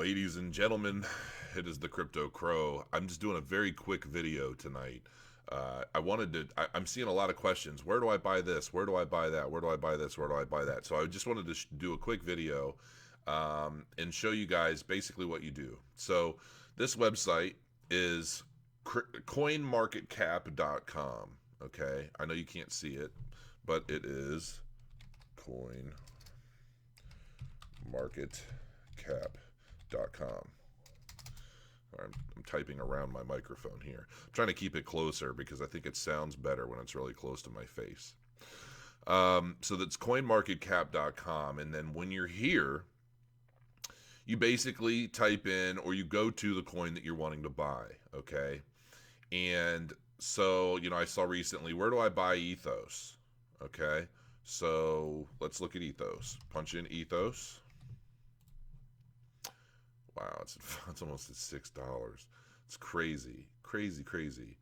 Ladies and gentlemen, it is the Crypto Crow. I'm just doing a very quick video tonight. I'm seeing a lot of questions. Where do I buy this? Where do I buy that? Where do I buy this? Where do I buy that? So I just wanted to do a quick video and show you guys basically what you do. So this website is CoinMarketCap.com. Okay, I know you can't see it, but it is CoinMarketCap.com. I'm typing around my microphone here. I'm trying to keep it closer because I think it sounds better when it's really close to my face. So that's CoinMarketCap.com, and then when you're here, you basically type in or you go to the coin that you're wanting to buy, okay? And so, I saw recently, where do I buy Ethos? Okay, so let's look at Ethos. Punch in Ethos. Wow, it's almost at $6. It's crazy, crazy, crazy.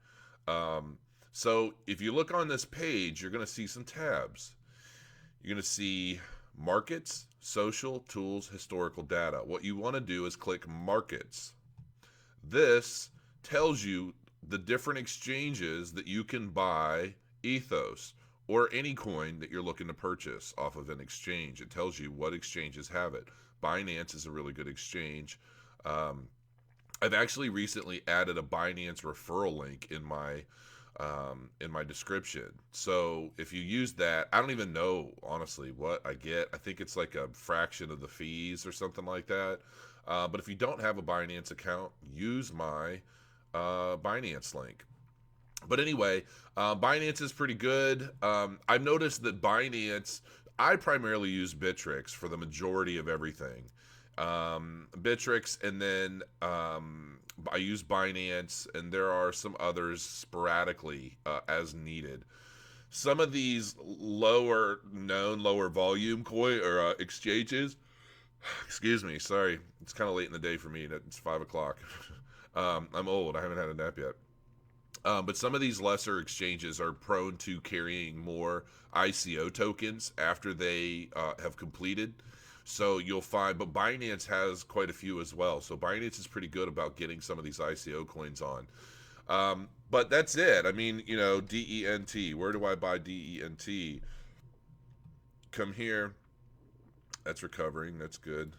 So if you look on this page, you're going to see some tabs. You're going to see markets, social, tools, historical data. What you want to do is click markets. This tells you the different exchanges that you can buy Ethos or any coin that you're looking to purchase off of an exchange. It tells you what exchanges have it. Binance is a really good exchange. I've actually recently added a Binance referral link in my description. So if you use that, I don't even know honestly what I get. I think it's like a fraction of the fees or something like that. But if you don't have a Binance account, use my Binance link. But anyway, Binance is pretty good. I've noticed that Binance, I primarily use Bittrex for the majority of everything. Bittrex, and then I use Binance, and there are some others sporadically as needed. Some of these lower volume coin or exchanges, excuse me, sorry, it's kind of late in the day for me. It's 5 o'clock. I'm old. I haven't had a nap yet. But some of these lesser exchanges are prone to carrying more ICO tokens after they have completed. So you'll find, but Binance has quite a few as well. So Binance is pretty good about getting some of these ICO coins on. But that's it. I mean, DENT. Where do I buy DENT? Come here. That's recovering. That's good.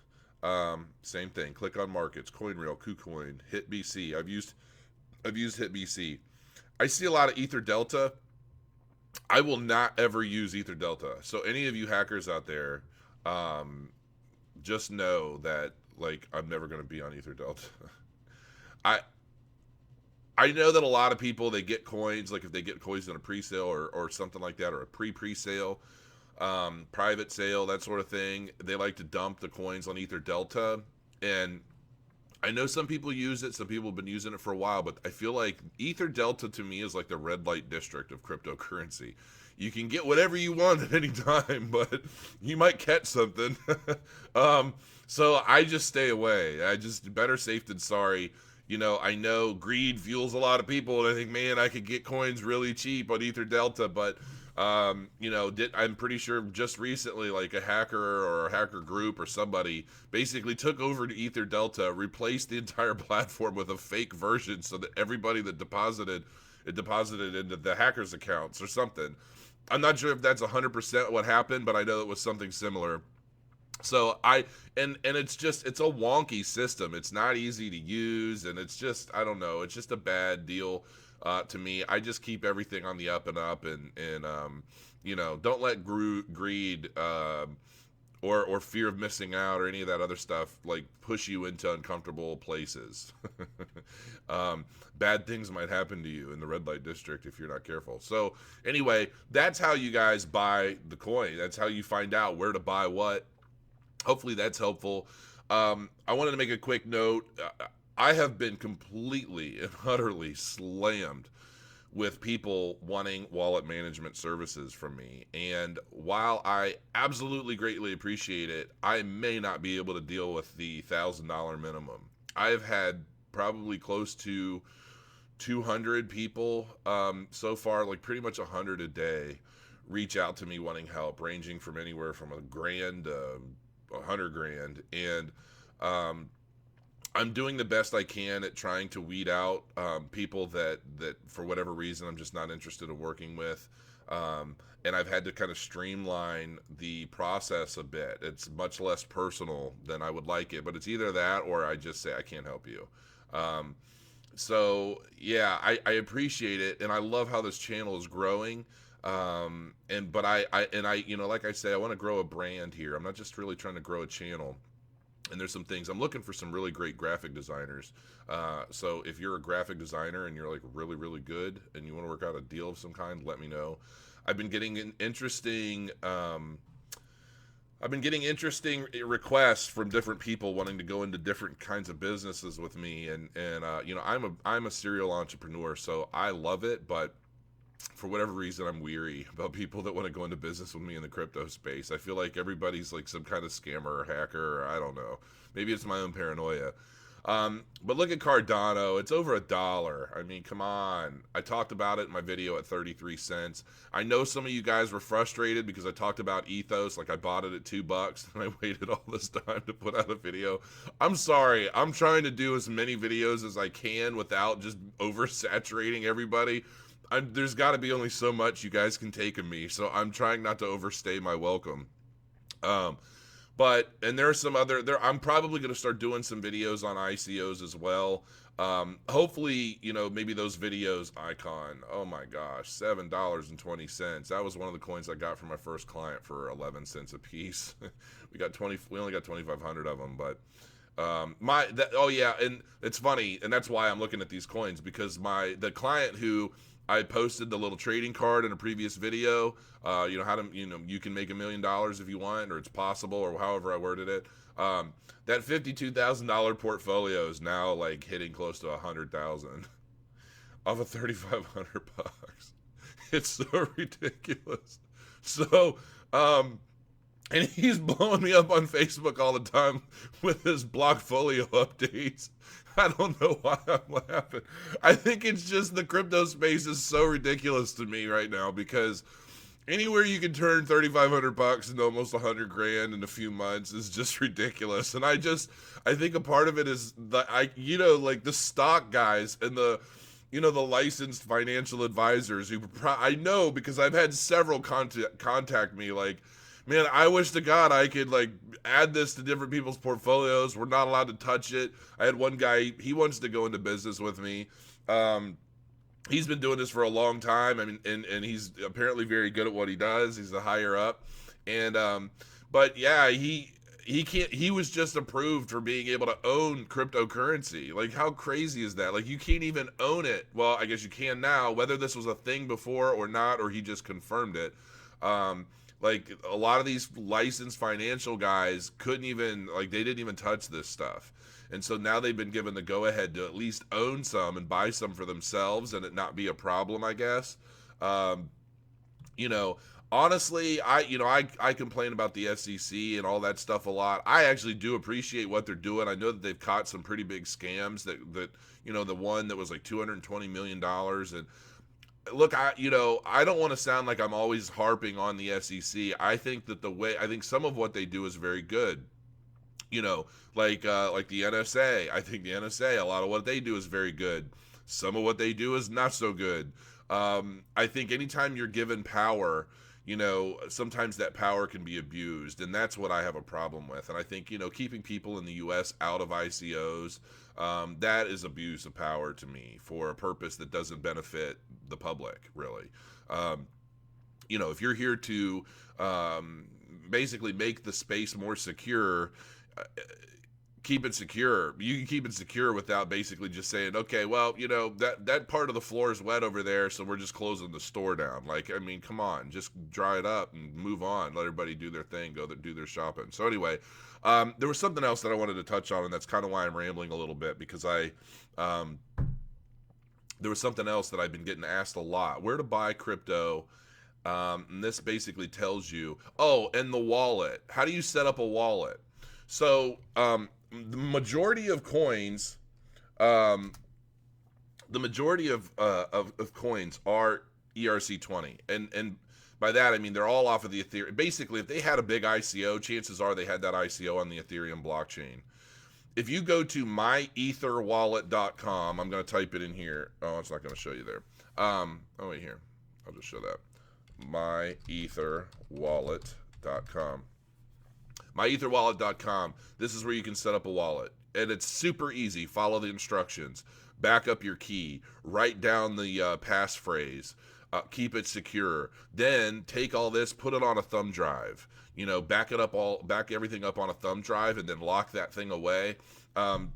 Same thing. Click on markets. CoinRail, KuCoin, HitBC. I've used HitBC. I see a lot of Ether Delta. I will not ever use Ether Delta. So any of you hackers out there, just know that I'm never going to be on Ether Delta. I I know that a lot of people, they get coins, like if they get coins in a pre-sale or something like that, or a pre-sale, private sale, that sort of thing. They like to dump the coins on Ether Delta, and I know some people use it. Some people have been using it for a while, but I feel like Ether Delta to me is like the red light district of cryptocurrency. You can get whatever you want at any time, but you might catch something. So I just stay away. I just, better safe than sorry. I know greed fuels a lot of people, and I think, man, I could get coins really cheap on Ether Delta, but I'm pretty sure just recently, like a hacker or a hacker group or somebody basically took over to Ether Delta, replaced the entire platform with a fake version so that everybody that deposited into the hackers' accounts or something. I'm not sure if that's 100% what happened, but I know it was something similar. So and it's a wonky system. It's not easy to use, and it's just, I don't know, it's just a bad deal to me. I just keep everything on the up and up, and don't let greed or fear of missing out or any of that other stuff like push you into uncomfortable places. Bad things might happen to you in the red light district if you're not careful. So anyway, that's how you guys buy the coin. That's how you find out where to buy what. Hopefully that's helpful. I wanted to make a quick note. I have been completely and utterly slammed with people wanting wallet management services from me. And while I absolutely greatly appreciate it, I may not be able to deal with the $1,000 minimum. I've had probably close to 200 people so far, like pretty much 100 a day, reach out to me wanting help, ranging from anywhere from $1,000 to $100,000. And I'm doing the best I can at trying to weed out people that for whatever reason I'm just not interested in working with. And I've had to kind of streamline the process a bit. It's much less personal than I would like it, but it's either that or I just say I can't help you. Um, so yeah, I appreciate it, and I love how this channel is growing. And but I you know, like I say, I want to grow a brand here. I'm not just really trying to grow a channel. And there's some things I'm looking for, some really great graphic designers. So if you're a graphic designer and you're like really really good and you want to work out a deal of some kind, let me know. I've been getting an interesting I've been getting interesting requests from different people wanting to go into different kinds of businesses with me, and you know, I'm a serial entrepreneur, so I love it, but for whatever reason, I'm weary about people that want to go into business with me in the crypto space. I feel like everybody's like some kind of scammer or hacker, or I don't know. Maybe it's my own paranoia. But look at Cardano. It's over $1. I mean, come on. I talked about it in my video at 33 cents. I know some of you guys were frustrated because I talked about Ethos, like I bought it at $2 and I waited all this time to put out a video. I'm sorry. I'm trying to do as many videos as I can without just oversaturating everybody. There's got to be only so much you guys can take of me, so I'm trying not to overstay my welcome. Um, but and there are some other there. I'm probably going to start doing some videos on ICOs as well. Hopefully, you know, maybe those videos. Icon. Oh my gosh, $7.20. That was one of the coins I got from my first client for 11 cents a piece. We only got 2,500 of them, but. Oh yeah, and it's funny, and that's why I'm looking at these coins, because the client who I posted the little trading card in a previous video, you know, how to, you know, you can make $1 million if you want, or it's possible, or however I worded it. That $52,000 portfolio is now like hitting close to 100,000 off of 3,500 bucks. It's so ridiculous. So, and he's blowing me up on Facebook all the time with his Blockfolio updates. I don't know why I'm laughing. I think it's just the crypto space is so ridiculous to me right now, because anywhere you can turn 3,500 bucks into almost 100 grand in a few months is just ridiculous. And I think a part of it is you know, like the stock guys and the, you know, the licensed financial advisors who I know, because I've had several contact me like, man, I wish to God I could like add this to different people's portfolios. We're not allowed to touch it. I had one guy, he wants to go into business with me. He's been doing this for a long time. I mean, and he's apparently very good at what he does. He's a higher up. And but yeah, he was just approved for being able to own cryptocurrency. Like, how crazy is that? Like, you can't even own it. Well, I guess you can now, whether this was a thing before or not, or he just confirmed it. Like, a lot of these licensed financial guys couldn't even, like, they didn't even touch this stuff. And so now they've been given the go-ahead to at least own some and buy some for themselves and it not be a problem, I guess. You know, honestly, I complain about the SEC and all that stuff a lot. I actually do appreciate what they're doing. I know that they've caught some pretty big scams that you know, the one that was like $220 million. And look, I don't want to sound like I'm always harping on the SEC. I think that I think some of what they do is very good. You know, like the NSA. I think the NSA, a lot of what they do is very good. Some of what they do is not so good. I think anytime you're given power, you know, sometimes that power can be abused, and that's what I have a problem with. And I think, you know, keeping people in the U.S. out of ICOs, that is abuse of power to me for a purpose that doesn't benefit the public, really. You know, if you're here to basically make the space more secure, keep it secure. You can keep it secure without basically just saying, okay, well, you know, that part of the floor is wet over there, so we're just closing the store down. Like, I mean, come on, just dry it up and move on. Let everybody do their thing, do their shopping. So anyway, there was something else that I wanted to touch on, and that's kind of why I'm rambling a little bit, because there was something else that I've been getting asked a lot: where to buy crypto. And this basically tells you, oh, and the wallet. How do you set up a wallet? So the majority of coins, the majority of coins are ERC20, and by that I mean they're all off of the Ethereum. Basically, if they had a big ICO, chances are they had that ICO on the Ethereum blockchain. if you go to myetherwallet.com, I'm going to type it in here. Oh, it's not going to show you there. Oh, wait, here. I'll just show that. myetherwallet.com. myetherwallet.com. This is where you can set up a wallet. And it's super easy. Follow the instructions. Back up your key. Write down the passphrase. Keep it secure. Then take all this, put it on a thumb drive. You know, back everything up on a thumb drive, and then lock that thing away. And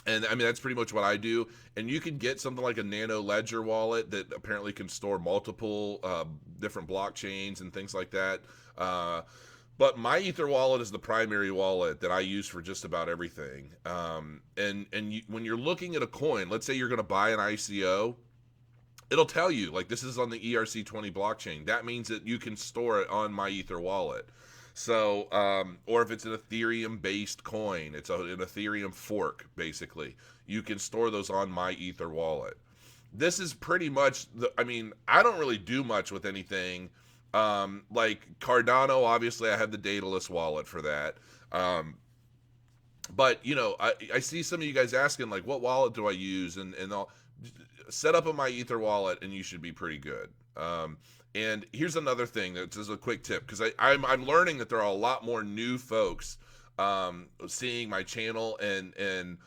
I mean, that's pretty much what I do. And you can get something like a Nano Ledger wallet that apparently can store multiple different blockchains and things like that. But my Ether wallet is the primary wallet that I use for just about everything. When you're looking at a coin, let's say you're going to buy an ICO, it'll tell you, like, this is on the ERC20 blockchain. That means that you can store it on my Ether wallet. So, or if it's an Ethereum-based coin, it's an Ethereum fork, basically. You can store those on my Ether wallet. This is pretty much, I mean, I don't really do much with anything. Like Cardano, obviously, I have the dataless wallet for that. But, you know, I see some of you guys asking, like, what wallet do I use? And I'll set up a my Ether wallet, and you should be pretty good. And here's another thing that's just a quick tip, because I'm learning that there are a lot more new folks seeing my channel and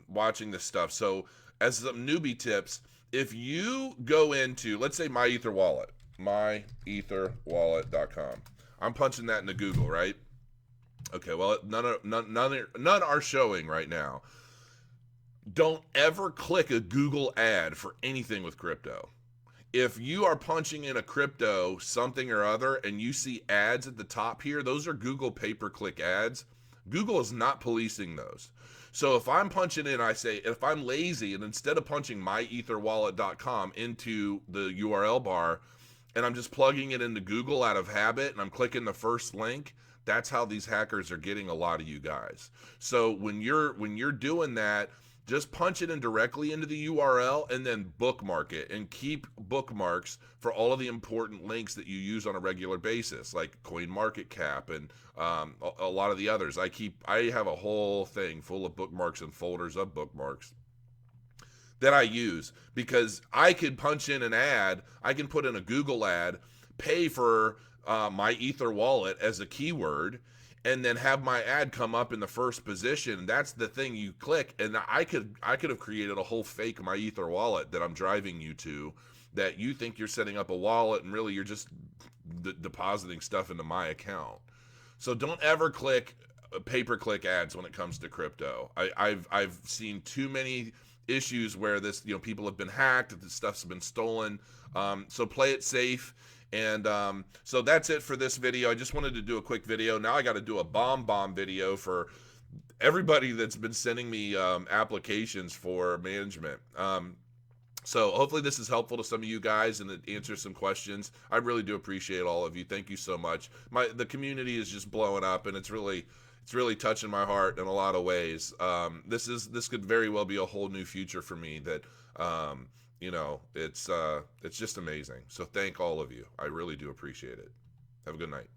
watching this stuff. So as some newbie tips, if you go into, let's say, my Ether wallet, myetherwallet.com, I'm punching that into Google, right? Okay, well, none are showing right now. Don't ever click a Google ad for anything with crypto. If you are punching in a crypto something or other and you see ads at the top here, those are Google pay-per-click ads. Google is not policing those. So if I'm punching in, I say, if I'm lazy and instead of punching myetherwallet.com into the URL bar and I'm just plugging it into Google out of habit and I'm clicking the first link, that's how these hackers are getting a lot of you guys. So when you're doing that, just punch it in directly into the URL and then bookmark it, and keep bookmarks for all of the important links that you use on a regular basis, like CoinMarketCap and a lot of the others. I have a whole thing full of bookmarks and folders of bookmarks that I use, because I could punch in an ad, I can put in a Google ad, pay for my Ether wallet as a keyword, and then have my ad come up in the first position. That's the thing you click, and I could have created a whole fake my Ether wallet that I'm driving you to, that you think you're setting up a wallet and really you're just depositing stuff into my account. So don't ever click pay-per-click ads when it comes to crypto. I've seen too many issues where this, you know, people have been hacked, this stuff's been stolen. So play it safe. And so that's it for this video. I just wanted to do a quick video. Now I got to do a bomb video for everybody that's been sending me applications for management. So hopefully this is helpful to some of you guys and it answers some questions. I really do appreciate all of you. Thank you so much. The community is just blowing up, and it's really touching my heart in a lot of ways. This could very well be a whole new future for me that you know, it's just amazing. So thank all of you. I really do appreciate it. Have a good night.